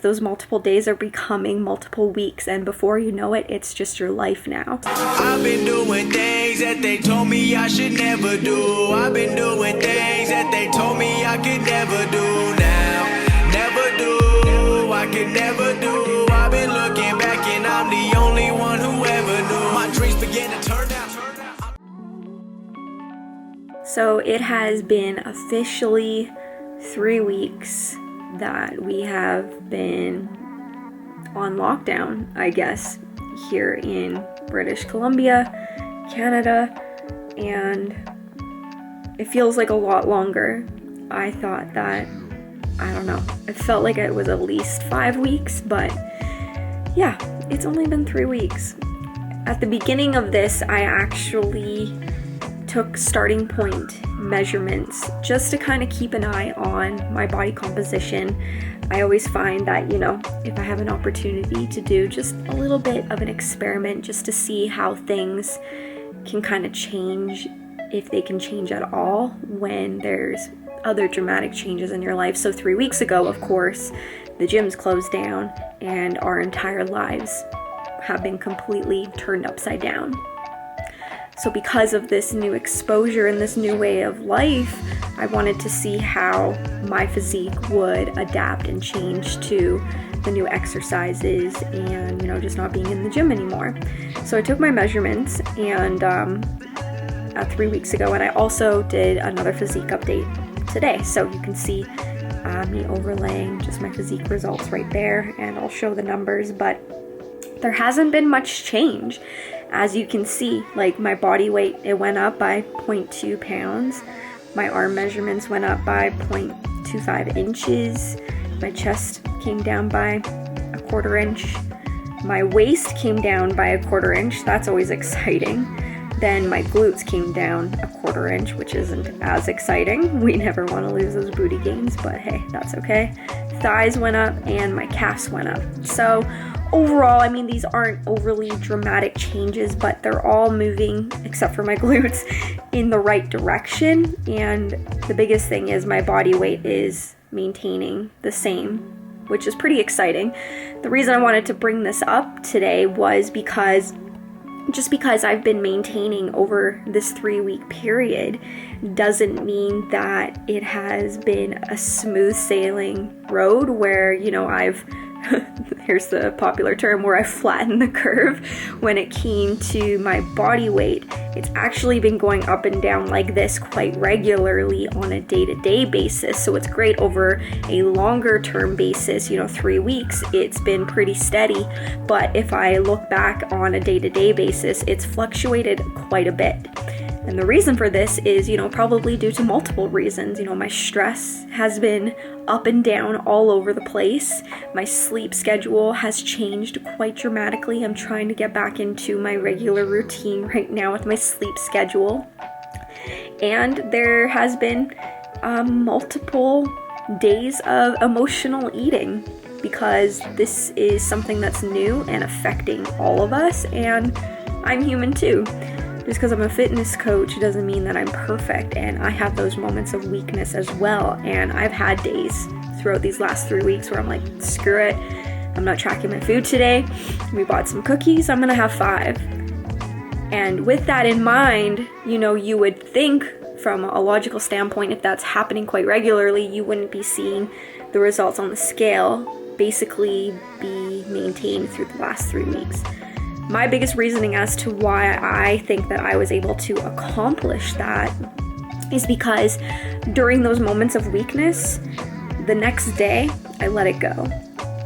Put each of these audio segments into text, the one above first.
Those multiple days are becoming multiple weeks, and before you know it, it's just your life now. I've been doing things that they told me I should never do. I've been doing things that they told me I could never do now. Never do, I could never do. I've been looking back and I'm the only one who ever knew. My dreams began to turn out. So it has been officially 3 weeks that we have been on lockdown, I guess, here in British Columbia, Canada, and it feels like a lot longer. I thought that, I don't know, it felt like it was at least 5 weeks, but yeah, it's only been 3 weeks. At the beginning of this, I actually took starting point measurements just to kind of keep an eye on my body composition. I always find that, if I have an opportunity to do just a little bit of an experiment just to see how things can kind of change, if they can change at all when there's other dramatic changes in your life. So 3 weeks ago, of course, the gyms closed down and our entire lives have been completely turned upside down. So because of this new exposure and this new way of life, I wanted to see how my physique would adapt and change to the new exercises and, just not being in the gym anymore. So I took my measurements and 3 weeks ago, and I also did another physique update today. So you can see me overlaying just my physique results right there, and I'll show the numbers, but there hasn't been much change. As you can see, like my body weight, it went up by 0.2 pounds. My arm measurements went up by 0.25 inches. My chest came down by 1/4 inch. My waist came down by 1/4 inch. That's always exciting. Then my glutes came down 1/4 inch, which isn't as exciting. We never want to lose those booty gains, but hey, that's okay. Thighs went up and my calves went up. So overall, these aren't overly dramatic changes, but they're all moving, except for my glutes, in the right direction. And the biggest thing is my body weight is maintaining the same, which is pretty exciting. The reason I wanted to bring this up today was because I've been maintaining over this 3-week period doesn't mean that it has been a smooth sailing road where, I've here's the popular term, where I flattened the curve when it came to my body weight. It's actually been going up and down like this quite regularly on a day-to-day basis. So it's great over a longer term basis, 3 weeks, it's been pretty steady. But if I look back on a day-to-day basis, it's fluctuated quite a bit. And the reason for this is, probably due to multiple reasons. My stress has been up and down all over the place. My sleep schedule has changed quite dramatically. I'm trying to get back into my regular routine right now with my sleep schedule. And there has been multiple days of emotional eating because this is something that's new and affecting all of us, and I'm human too. Just because I'm a fitness coach doesn't mean that I'm perfect, and I have those moments of weakness as well. And I've had days throughout these last 3 weeks where I'm like, screw it, I'm not tracking my food today. We bought some cookies, I'm gonna have 5. And with that in mind, you would think from a logical standpoint, if that's happening quite regularly, you wouldn't be seeing the results on the scale basically be maintained through the last 3 weeks. My biggest reasoning as to why I think that I was able to accomplish that is because during those moments of weakness, the next day, I let it go.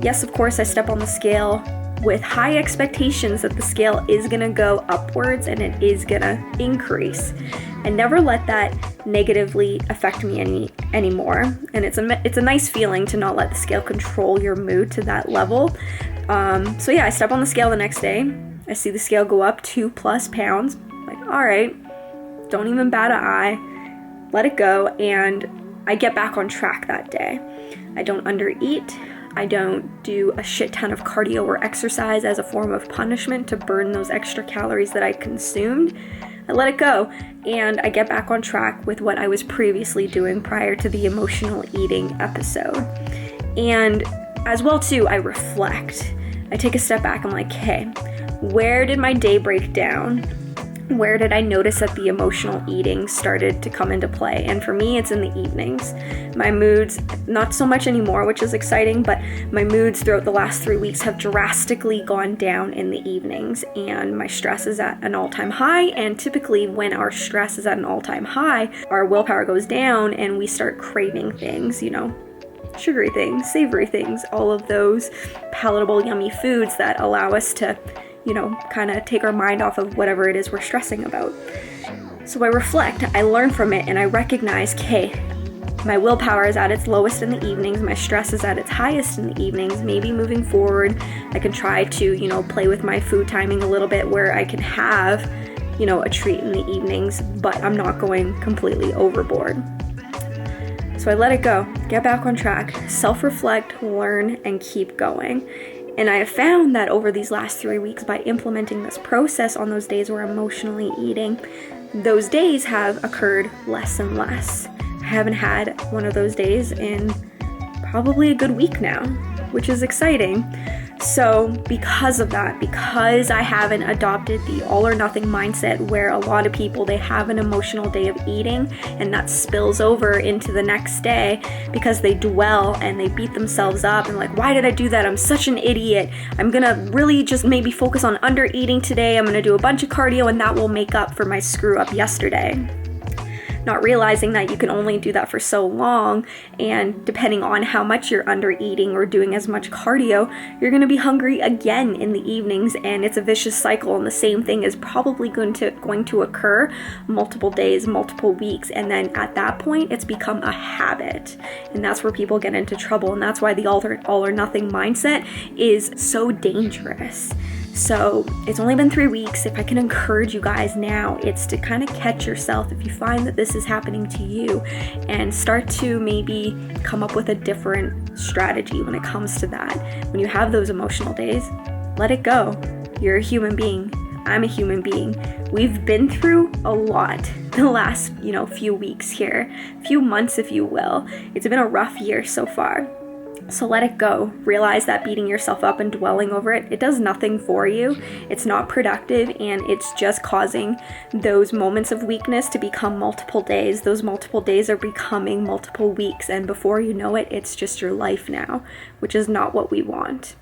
Yes, of course, I step on the scale with high expectations that the scale is gonna go upwards and it is gonna increase. And never let that negatively affect me anymore. And it's a nice feeling to not let the scale control your mood to that level. So yeah, I step on the scale the next day. I see the scale go up 2+ pounds. Like, all right, don't even bat an eye, let it go, and I get back on track that day. I don't undereat. I don't do a shit ton of cardio or exercise as a form of punishment to burn those extra calories that I consumed. I let it go, and I get back on track with what I was previously doing prior to the emotional eating episode. And as well too, I reflect. I take a step back. I'm like, hey, where did my day break down? Where did I notice that the emotional eating started to come into play? And for me, it's in the evenings. My moods, not so much anymore, which is exciting, but my moods throughout the last 3 weeks have drastically gone down in the evenings, and my stress is at an all-time high. And typically when our stress is at an all-time high, our willpower goes down and we start craving things, sugary things, savory things, all of those palatable, yummy foods that allow us to kind of take our mind off of whatever it is we're stressing about. So I reflect, I learn from it, and I recognize, okay, my willpower is at its lowest in the evenings, my stress is at its highest in the evenings. Maybe moving forward, I can try to, play with my food timing a little bit where I can have, a treat in the evenings, but I'm not going completely overboard. So I let it go, get back on track, self-reflect, learn, and keep going. And I have found that over these last 3 weeks, by implementing this process on those days where I'm emotionally eating, those days have occurred less and less. I haven't had one of those days in probably a good week now, which is exciting. So because of that, because I haven't adopted the all or nothing mindset where a lot of people, they have an emotional day of eating and that spills over into the next day because they dwell and they beat themselves up and like, why did I do that? I'm such an idiot. I'm gonna really just maybe focus on under eating today. I'm gonna do a bunch of cardio and that will make up for my screw up yesterday. Not realizing that you can only do that for so long, and depending on how much you're under eating or doing as much cardio, you're going to be hungry again in the evenings, and it's a vicious cycle, and the same thing is probably going to occur multiple days, multiple weeks, and then at that point it's become a habit, and that's where people get into trouble, and that's why the all or nothing mindset is so dangerous. So it's only been 3 weeks. If I can encourage you guys now, it's to kind of catch yourself if you find that this is happening to you and start to maybe come up with a different strategy when it comes to that. When you have those emotional days, let it go. You're a human being. I'm a human being. We've been through a lot the last, few weeks here, few months, if you will. It's been a rough year so far. So let it go. Realize that beating yourself up and dwelling over it does nothing for you. It's not productive, and it's just causing those moments of weakness to become multiple days. Those multiple days are becoming multiple weeks, and before you know it, it's just your life now, which is not what we want.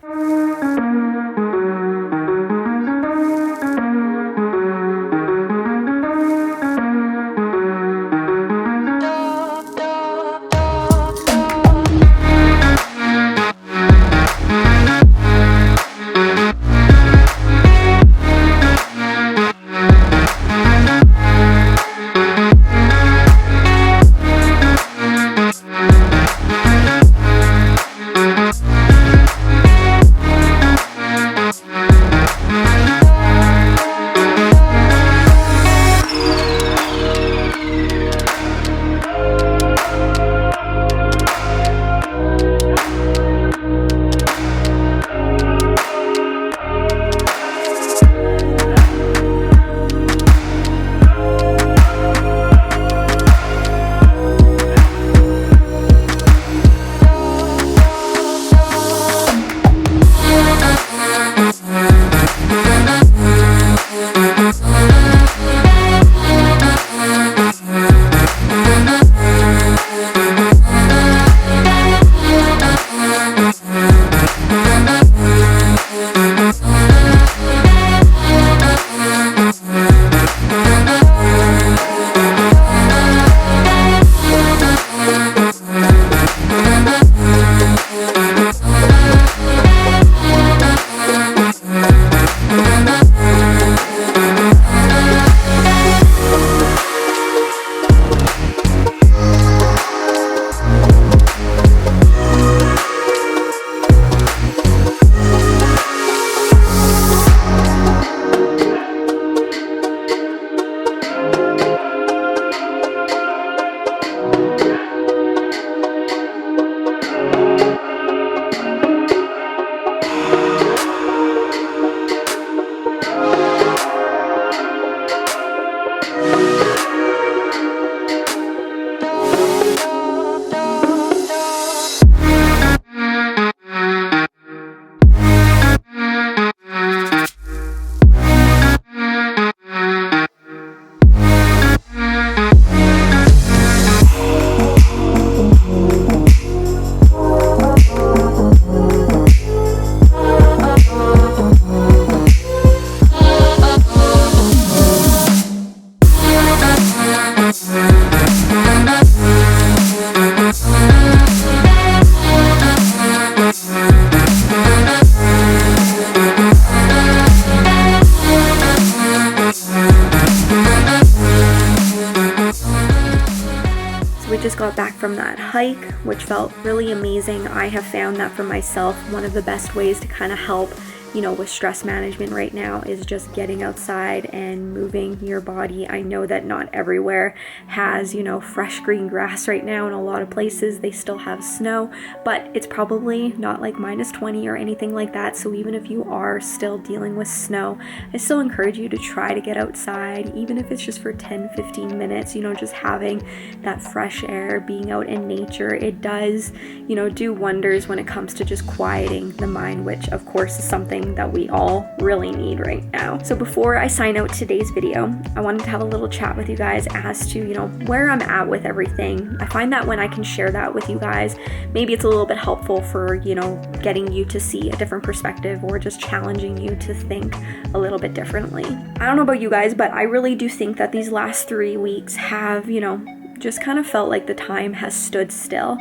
got back from that hike, which felt really amazing. I have found that for myself, one of the best ways to kind of help, you know, with stress management right now is just getting outside and moving your body. I know that not everywhere has, you know, fresh green grass right now. In a lot of places they still have snow, but it's probably not like -20 or anything like that. So even if you are still dealing with snow, I still encourage you to try to get outside, even if it's just for 10-15 minutes, you know, just having that fresh air, being out in nature. It does, you know, do wonders when it comes to just quieting the mind, which of course is something that we all really need right now. So before I sign out today's video, I wanted to have a little chat with you guys as to, you know, where I'm at with everything. I find that when I can share that with you guys, maybe it's a little bit helpful for, you know, getting you to see a different perspective or just challenging you to think a little bit differently. I don't know about you guys, but I really do think that these last 3 weeks have, you know, just kind of felt like the time has stood still.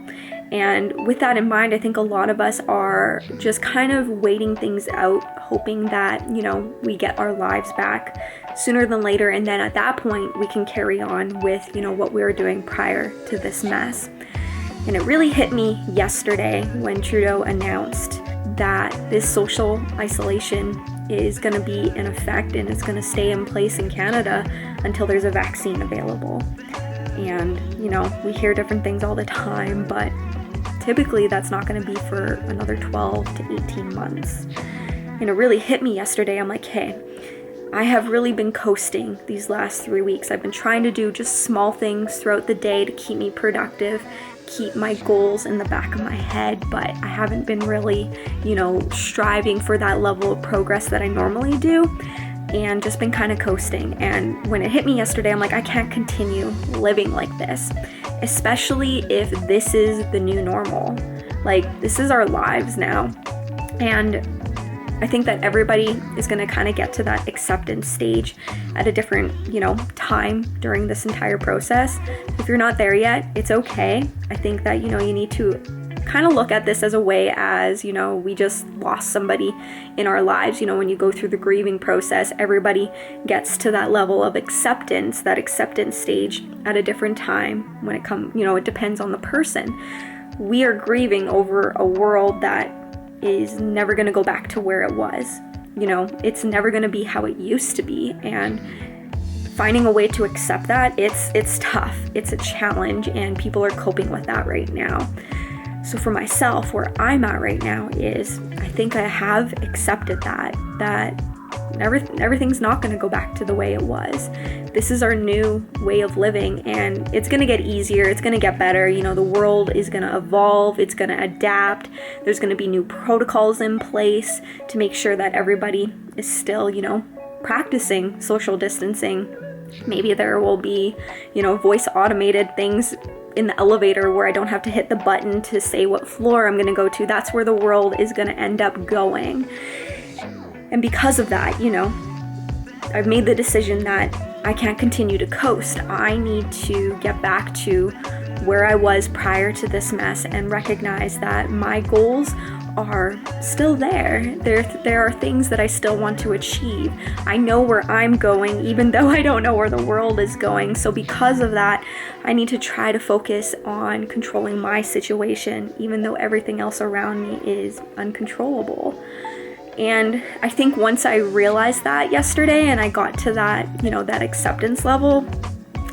And with that in mind, I think a lot of us are just kind of waiting things out, hoping that, you know, we get our lives back sooner than later. And then at that point, we can carry on with, you know, what we were doing prior to this mess. And it really hit me yesterday when Trudeau announced that this social isolation is going to be in effect and it's going to stay in place in Canada until there's a vaccine available. And, you know, we hear different things all the time, but typically that's not going to be for another 12 to 18 months. And it really hit me yesterday. I'm like, hey, I have really been coasting these last 3 weeks. I've been trying to do just small things throughout the day to keep me productive, keep my goals in the back of my head, but I haven't been really, you know, striving for that level of progress that I normally do, and just been kind of coasting. And when it hit me yesterday, I'm like, I can't continue living like this, especially if this is the new normal. Like, this is our lives now. And I think that everybody is going to kind of get to that acceptance stage at a different, you know, time during this entire process. If you're not there yet, it's okay. I think that, you know, you need to kind of look at this as a way as, you know, we just lost somebody in our lives. You know, when you go through the grieving process, everybody gets to that level of acceptance, that acceptance stage at a different time when it comes, you know, it depends on the person. We are grieving over a world that is never going to go back to where it was. You know, it's never going to be how it used to be. And finding a way to accept that, it's tough. It's a challenge, and people are coping with that right now. So for myself, where I'm at right now is, I think I have accepted that everything's not going to go back to the way it was. This is our new way of living, and it's going to get easier. It's going to get better. You know, the world is going to evolve. It's going to adapt. There's going to be new protocols in place to make sure that everybody is still, you know, practicing social distancing. Maybe there will be, you know, voice automated things in the elevator where I don't have to hit the button to say what floor I'm going to go to. That's where the world is going to end up going. And because of that, you know, I've made the decision that I can't continue to coast. I need to get back to where I was prior to this mess and recognize that my goals are still there. There are things that I still want to achieve. I know where I'm going, even though I don't know where the world is going. So because of that, I need to try to focus on controlling my situation, even though everything else around me is uncontrollable. And I think once I realized that yesterday and I got to that, you know, that acceptance level,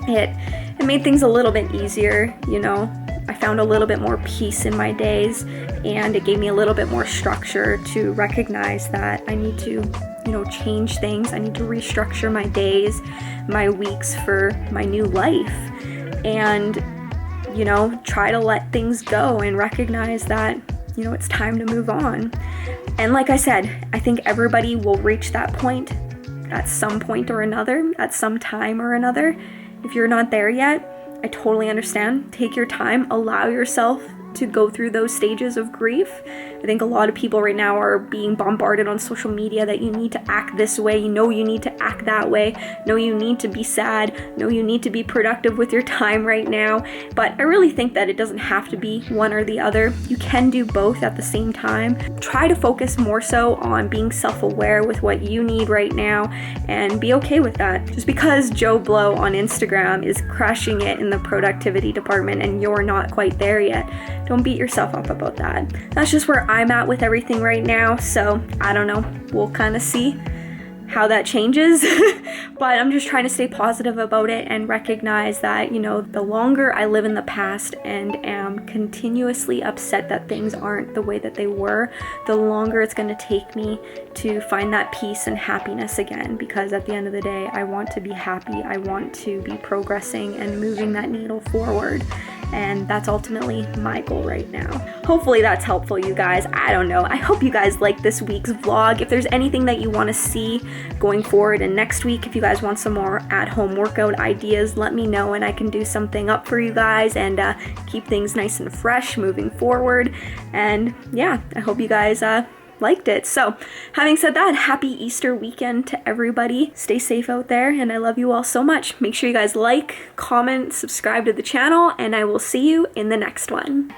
it made things a little bit easier. You know, I found a little bit more peace in my days, and it gave me a little bit more structure to recognize that I need to, you know, change things. I need to restructure my days, my weeks for my new life, and, you know, try to let things go and recognize that, you know, it's time to move on. And like I said, I think everybody will reach that point at some point or another, at some time or another. If you're not there yet, I totally understand. Take your time, allow yourself to go through those stages of grief. I think a lot of people right now are being bombarded on social media that you need to act this way, you need to act that way, you need to be sad, you need to be productive with your time right now. But I really think that it doesn't have to be one or the other. You can do both at the same time. Try to focus more so on being self-aware with what you need right now and be okay with that. Just because Joe Blow on Instagram is crushing it in the productivity department and you're not quite there yet, don't beat yourself up about that. That's just where I'm at with everything right now, so I don't know. We'll kind of see how that changes. But I'm just trying to stay positive about it and recognize that, the longer I live in the past and am continuously upset that things aren't the way that they were, the longer it's going to take me to find that peace and happiness again. Because at the end of the day, I want to be happy. I want to be progressing and moving that needle forward. And that's ultimately my goal right now. Hopefully that's helpful, you guys. I don't know. I hope you guys like this week's vlog. If there's anything that you want to see going forward and next week, if you guys want some more at-home workout ideas, let me know and I can do something up for you guys and keep things nice and fresh moving forward. And yeah, I hope you guys liked it. So having said that, happy Easter weekend to everybody. Stay safe out there and I love you all so much. Make sure you guys like, comment, subscribe to the channel, and I will see you in the next one.